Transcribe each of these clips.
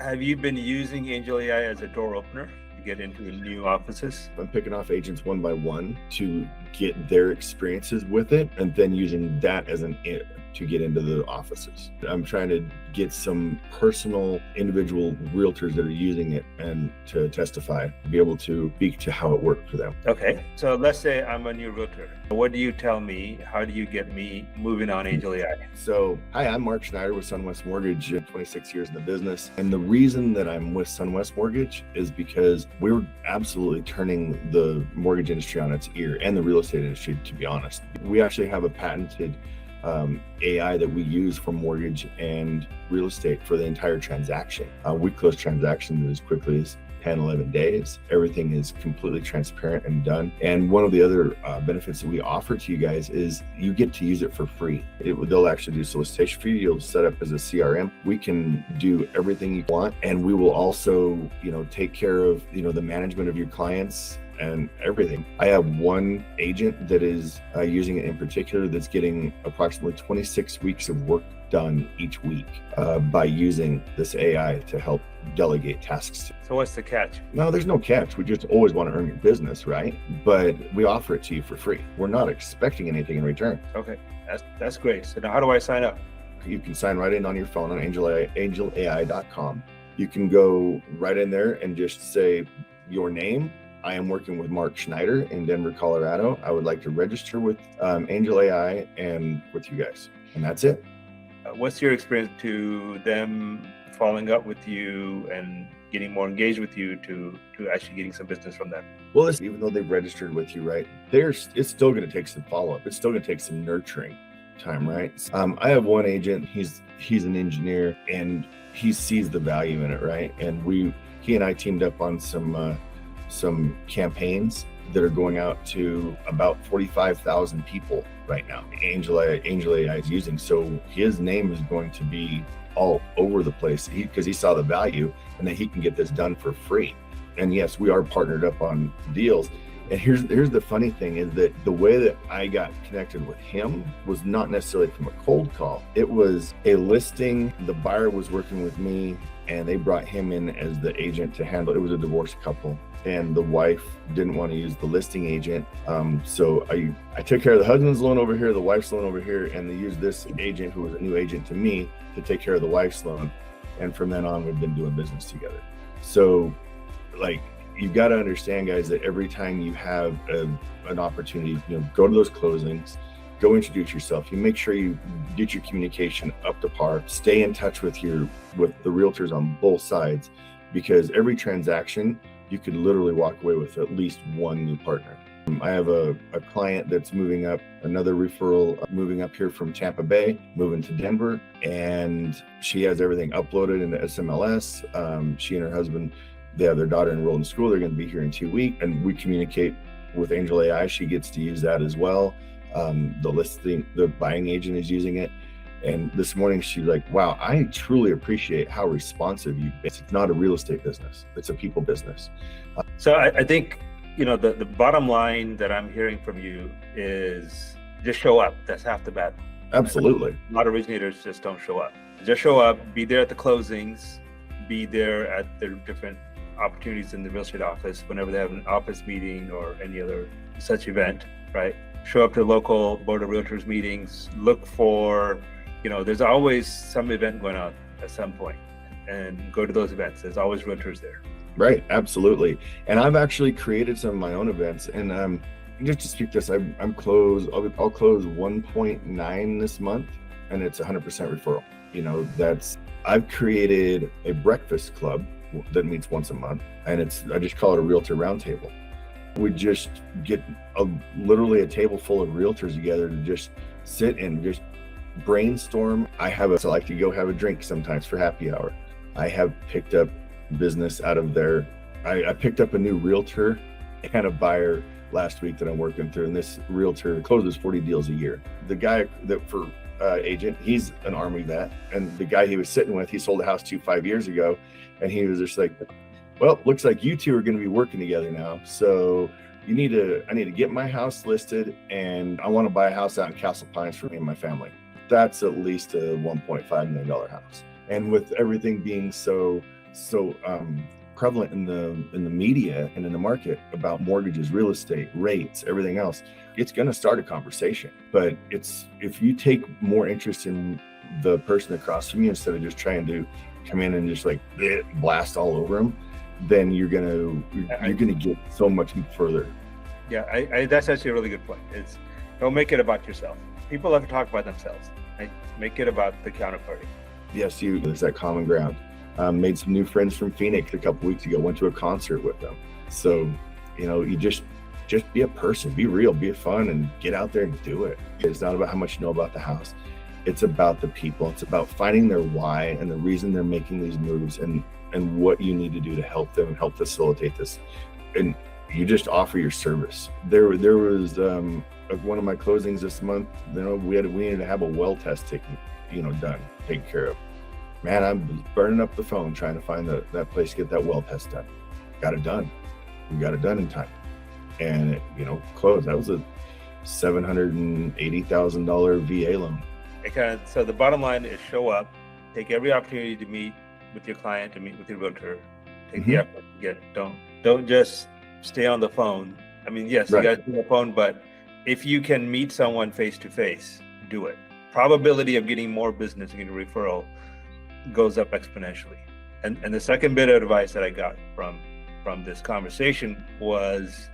Have you been using AngelAi as a door opener to get into the new offices? I'm picking off agents one by one to get their experiences with it, and then using that as to get into the offices. I'm trying to get some personal individual realtors that are using it and to testify, be able to speak to how it worked for them. Okay, so let's say I'm a new realtor. What do you tell me? How do you get me moving on AngelAi? So, hi, I'm Mark Schneider with SunWest Mortgage, 26 years in the business. And the reason that I'm with SunWest Mortgage is because we're absolutely turning the mortgage industry on its ear and the real estate industry, to be honest. We actually have a patented AI that we use for mortgage and real estate for the entire transaction. We close transactions as quickly as 10, 11 days. Everything is completely transparent and done. And one of the other benefits that we offer to you guys is you get to use it for free. They'll actually do solicitation for you. You'll set up as a CRM. We can do everything you want. And we will also, take care of, the management of your clients and everything. I have one agent that is using it in particular that's getting approximately 26 weeks of work done each week by using this AI to help delegate tasks. So what's the catch? No, there's no catch. We just always want to earn your business, right? But we offer it to you for free. We're not expecting anything in return. Okay, that's great. So now how do I sign up? You can sign right in on your phone on AngelAi.com. You can go right in there and just say your name. I am working with Mark Schneider in Denver, Colorado. I would like to register with AngelAi and with you guys. And that's it. What's your experience to them following up with you and getting more engaged with you to actually getting some business from them? Well, even though they've registered with you, right, it's still going to take some follow-up. It's still going to take some nurturing time, right? I have one agent, he's an engineer, and he sees the value in it, right? And he and I teamed up on some campaigns that are going out to about 45,000 people right now. AngelAi is using, so his name is going to be all over the place because he saw the value and that he can get this done for free. And yes, we are partnered up on deals. And here's the funny thing is that the way that I got connected with him was not necessarily from a cold call. It was a listing. The buyer was working with me and they brought him in as the agent to handle. It was a divorced couple and the wife didn't want to use the listing agent. So I took care of the husband's loan over here, the wife's loan over here, and they used this agent who was a new agent to me to take care of the wife's loan. And from then on, we've been doing business together. So you've got to understand, guys, that every time you have an opportunity, go to those closings, go introduce yourself. You make sure you get your communication up to par, stay in touch with the realtors on both sides, because every transaction, you could literally walk away with at least one new partner. I have a client that's moving up, another referral, moving up here from Tampa Bay, moving to Denver, and she has everything uploaded into NMLS. She and her husband, they have their daughter enrolled in school. They're going to be here in 2 weeks, and we communicate with AngelAi. She gets to use that as well. The buying agent is using it. And this morning she's like, wow, I truly appreciate how responsive you've been. It's not a real estate business. It's a people business. So I think, the bottom line that I'm hearing from you is just show up. That's half the battle. Absolutely. A lot of originators just don't show up. Just show up, be there at the closings, be there at the different opportunities in the real estate office whenever they have an office meeting or any other such event, right? Show up to local board of realtors meetings, look for, there's always some event going on at some point, and go to those events. There's always realtors there. Right, absolutely. And I've actually created some of my own events, and just to speak this, I'll close 1.9 this month, and it's 100% referral. I've created a breakfast club that meets once a month, and I just call it a realtor roundtable. We just get literally a table full of realtors together to just sit and just brainstorm. I like to go have a drink sometimes for happy hour. I have picked up business out of there. I picked up a new realtor and a buyer last week that I'm working through, and this realtor closes 40 deals a year. The guy agent, he's an Army vet, and the guy he was sitting with, he sold a house 5 years ago, and he was just like, well, looks like you two are going to be working together now. So I need to get my house listed, and I want to buy a house out in Castle Pines for me and my family. That's at least a $1.5 million house. And with everything being so so prevalent in the media and in the market about mortgages, real estate, rates, everything else. It's going to start a conversation, but if you take more interest in the person across from you instead of just trying to come in and just like blast all over them, then you're gonna get so much further. Yeah, that's actually a really good point. Don't make it about yourself. People have to talk about themselves. Right? Make it about the counterparty. Yes, there's that common ground. Made some new friends from Phoenix a couple weeks ago. Went to a concert with them. So, you just be a person, be real, be fun, and get out there and do it. It's not about how much you know about the house. It's about the people. It's about finding their why and the reason they're making these moves, and what you need to do to help them and help facilitate this. And you just offer your service. There was one of my closings this month. We needed to have a well test taken care of. Man, I'm burning up the phone trying to find that place to get that well test done. Got it done. We got it done in time, and it closed. That was a $780,000 VA loan. So the bottom line is show up, take every opportunity to meet with your client, to meet with your realtor, take the effort to get. Don't just stay on the phone. I mean, yes, right. You got to be on the phone, but if you can meet someone face to face, do it. Probability of getting more business and getting a referral goes up exponentially. And the second bit of advice that I got from this conversation was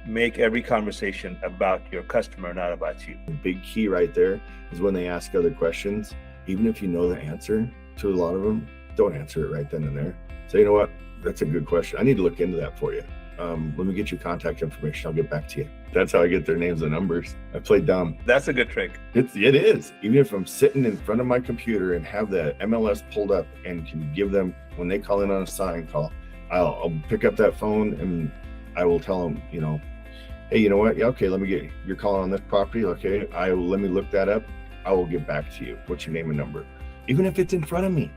make every conversation about your customer, not about you. The big key right there is when they ask other questions, even if you know the answer to a lot of them, don't answer it right then and there. Say, you know what, that's a good question. I need to look into that for you. Let me get your contact information. I'll get back to you. That's how I get their names and numbers. I play dumb. That's a good trick. It is. Even if I'm sitting in front of my computer and have the MLS pulled up and can give them, when they call in on a sign call, I'll pick up that phone and I will tell them, hey, you know what? Yeah, okay, you're calling on this property. Okay, let me look that up. I will get back to you. What's your name and number? Even if it's in front of me,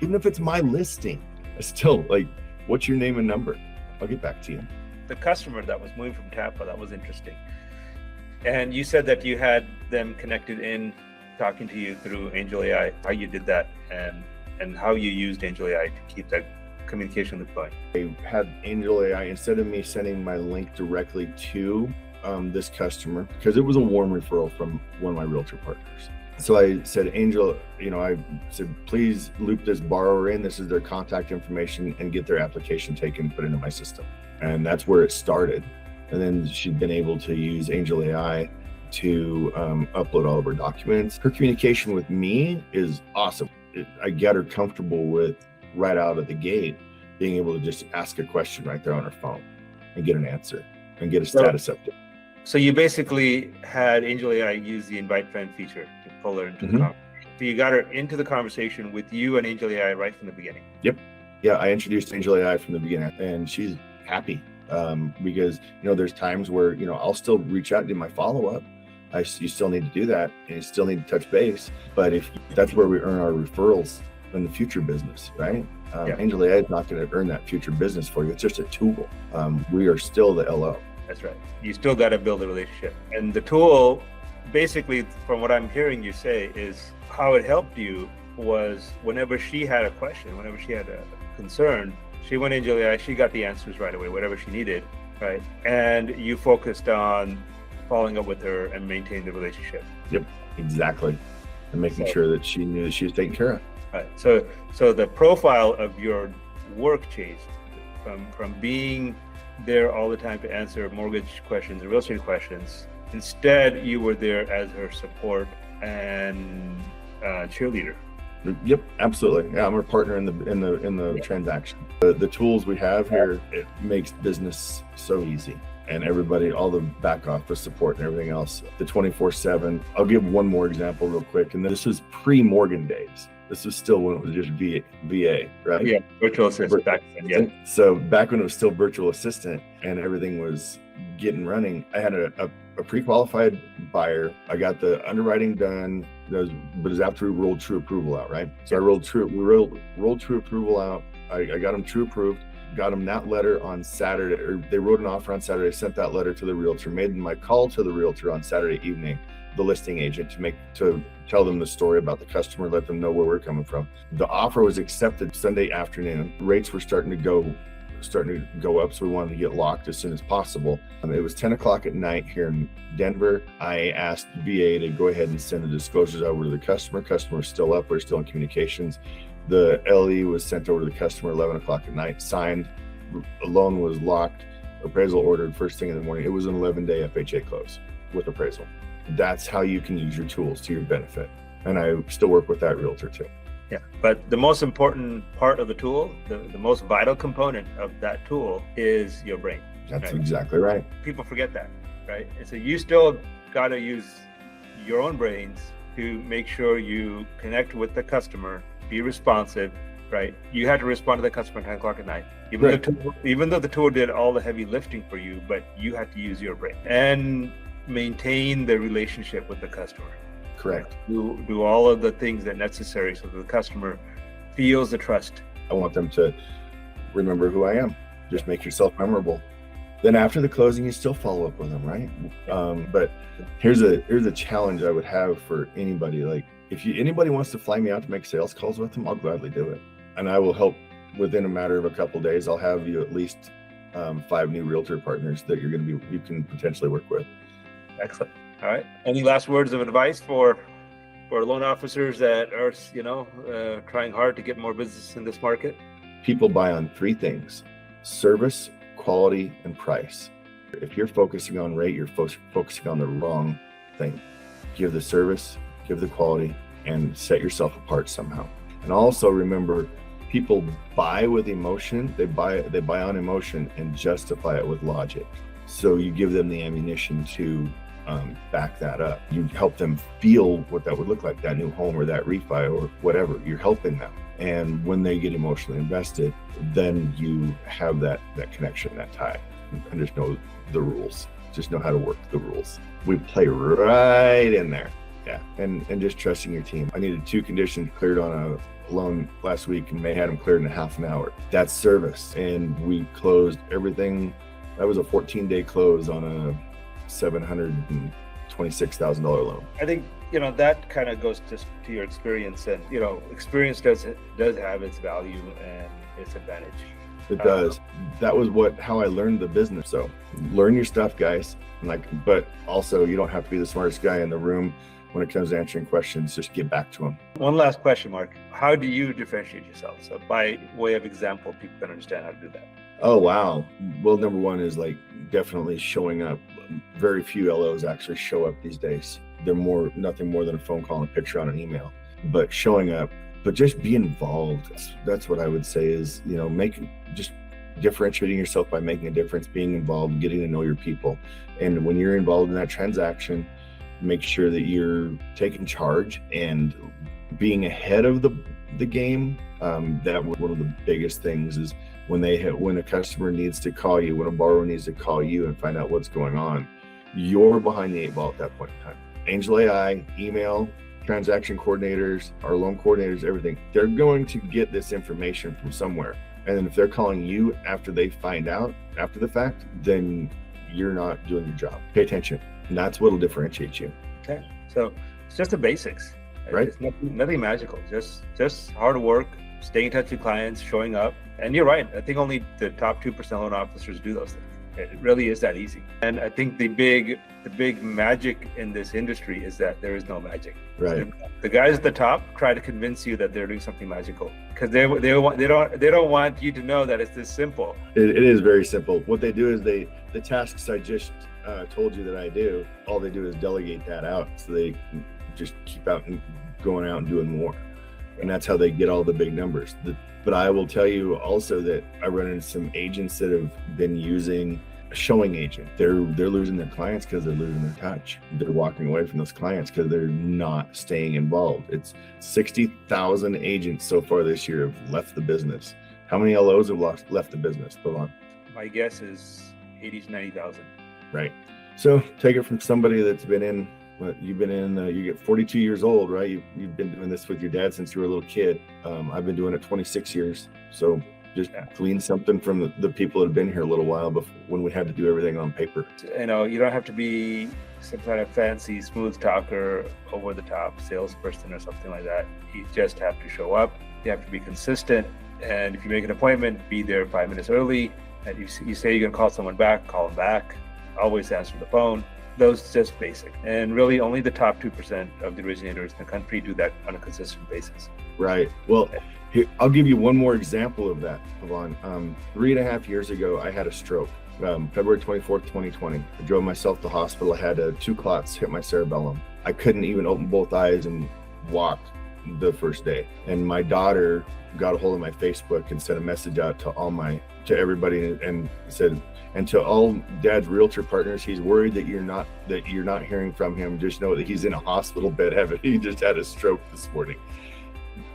even if it's my listing, it's still like, what's your name and number? I'll get back to you. The customer that was moving from Tampa, that was interesting. And you said that you had them connected in talking to you through AngelAi, how you did that and how you used AngelAi to keep that communication loop going. I had AngelAi, instead of me sending my link directly to this customer, because it was a warm referral from one of my realtor partners. So I said, I said, please loop this borrower in. This is their contact information and get their application taken, put into my system. And that's where it started. And then she'd been able to use AngelAi to upload all of her documents. Her communication with me is awesome. I got her comfortable with, right out of the gate, being able to just ask a question right there on her phone and get an answer and get a status update. So you basically had AngelAi use the invite friend feature to pull her into the conversation. So you got her into the conversation with you and AngelAi right from the beginning. Yep. Yeah, I introduced AngelAi from the beginning, and she's happy because there's times where I'll still reach out and do my follow-up. You still need to do that, and you still need to touch base. But if that's where we earn our referrals in the future business, right? AngelAi is not going to earn that future business for you. It's just a tool. We are still the LO. That's right. You still got to build a relationship. And the tool, basically, from what I'm hearing you say, is how it helped you was whenever she had a question, whenever she had a concern, she went into AngelAi, she got the answers right away, whatever she needed, right? And you focused on following up with her and maintaining the relationship. Yep, exactly. And making sure that she knew that she was taken care of. Right. So the profile of your work changed from being there all the time to answer mortgage questions and real estate questions. Instead, you were there as her support and cheerleader. Yep, absolutely. Yeah, I'm her partner in the transaction. The tools we have here, it makes business so easy. And everybody, all the back office support and everything else, the 24/7. I'll give one more example real quick. And this was pre-Morgan days. This was still when it was just VA, right? Yeah, virtual assistant back then, yeah. So back when it was still virtual assistant and everything was getting running, I had a pre-qualified buyer. I got the underwriting done, but it was after we rolled true approval out, right? So we rolled true approval out. I got them true approved, got them that letter on Saturday, or they wrote an offer on Saturday, sent that letter to the realtor, made my call to the realtor on Saturday evening, the listing agent to tell them the story about the customer, let them know where we're coming from. The offer was accepted Sunday afternoon. Rates were starting to go up, so we wanted to get locked as soon as possible. It was 10 o'clock at night here in Denver. I asked VA to go ahead and send the disclosures over to the customer. Customer was still up. We're still in communications. The LE was sent over to the customer 11 o'clock at night, signed. A loan was locked. Appraisal ordered first thing in the morning. It was an 11-day FHA close with appraisal. That's how you can use your tools to your benefit. And I still work with that realtor too. Yeah, but the most important part of the tool, the most vital component of that tool is your brain. That's right? exactly right. People forget that, right? And so you still got to use your own brains to make sure you connect with the customer, be responsive, right? You had to respond to the customer at 10 o'clock at night, even though the tool did all the heavy lifting for you, but you had to use your brain and maintain the relationship with the customer. Correct. Do all of the things that are necessary so that the customer feels the trust. I want them to remember who I am. Just make yourself memorable. Then after the closing, you still follow up with them, right? But here's a challenge I would have for anybody. Like, if anybody wants to fly me out to make sales calls with them, I'll gladly do it, and I will help within a matter of a couple of days. I'll have you at least 5 new realtor partners that you can potentially work with. Excellent. All right. Any last words of advice for loan officers that are, trying hard to get more business in this market? People buy on 3 things: service, quality, and price. If you're focusing on rate, you're focusing on the wrong thing. Give the service, give the quality, and set yourself apart somehow. And also remember, people buy with emotion. They buy on emotion and justify it with logic. So you give them the ammunition to back that up. You help them feel what that would look like, that new home or that refi or whatever. You're helping them. And when they get emotionally invested, then you have that connection, that tie, and just know the rules. Just know how to work the rules. We play right in there. Yeah. And just trusting your team. I needed 2 conditions cleared on a loan last week, and they had them cleared in a half an hour. That's service. And we closed everything. That was a 14-day close on a $726,000 loan. I think that kind of goes just to your experience, and experience does have its value and its advantage. It does. That was how I learned the business. So learn your stuff, guys. But also, you don't have to be the smartest guy in the room when it comes to answering questions. Just get back to them. One last question, Mark. How do you differentiate yourself? So by way of example, people can understand how to do that. Oh, wow. Well, number one is definitely showing up. Very few LOs actually show up these days. They're nothing more than a phone call and a picture on an email. But showing up, but just be involved. That's what I would say is, just differentiating yourself by making a difference, being involved, getting to know your people. And when you're involved in that transaction, make sure that you're taking charge and being ahead of the game. That one of the biggest things is when a customer needs to call you, when a borrower needs to call you and find out what's going on, you're behind the 8 ball at that point in time. AngelAi, email, transaction coordinators, our loan coordinators, everything, they're going to get this information from somewhere. And then if they're calling you after they find out, after the fact, then you're not doing your job. Pay attention. And that's what'll differentiate you. Okay. So it's just the basics. Right. It's nothing magical. Just hard work, staying in touch with clients, showing up. And you're right. I think only the top 2% loan officers do those things. It really is that easy. And I think the big magic in this industry is that there is no magic. Right. The guys at the top try to convince you that they're doing something magical because they don't want you to know that it's this simple. It is very simple. What they do is the tasks I just told you that I do, all they do is delegate that out, so they just keep out and going out and doing more. And that's how they get all the big numbers. But I will tell you also that I run into some agents that have been using a showing agent. They're losing their clients because they're losing their touch. They're walking away from those clients because they're not staying involved. It's 60,000 agents so far this year have left the business. How many LOs have left the business, Pavan? My guess is 80 to 90,000. Right. So take it from somebody that's been in, you get 42 years old, right? You've been doing this with your dad since you were a little kid. I've been doing it 26 years. So just Yeah. glean something from the people that have been here a little while before, when we had to do everything on paper. You know, you don't have to be some kind of fancy, smooth talker, over the top salesperson or something like that. You just have to show up. You have to be consistent. And if you make an appointment, be there 5 minutes early. And you say you're going to call someone back, call them back. Always answer the phone. Those just basic. And really only the top 2% of the originators in the country do that on a consistent basis. Right. Well, here, I'll give you one more example of that, Yvonne. 3.5 years ago, I had a stroke. February 24th, 2020. I drove myself to hospital. I had 2 clots hit my cerebellum. I couldn't even open both eyes and walk the first day. And my daughter got a hold of my Facebook and sent a message out to everybody and said, and to all Dad's realtor partners, he's worried that you're not hearing from him. Just know that he's in a hospital bed. He just had a stroke this morning.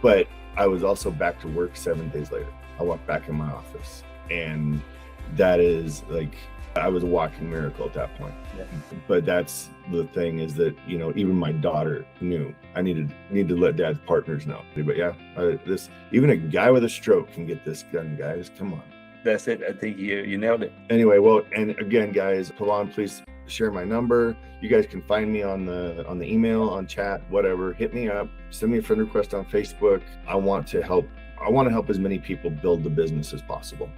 But I was also back to work 7 days later. I walked back in my office, and that is like, I was a walking miracle at that point. Yeah. But that's the thing, is that, you know, even my daughter knew I need to let Dad's partners know. But yeah, even a guy with a stroke can get this done, guys. Come on. That's it. I think you nailed it. Anyway, well, and again, guys, Pavan, please share my number. You guys can find me on the email, on chat, whatever. Hit me up. Send me a friend request on Facebook. I want to help as many people build the business as possible.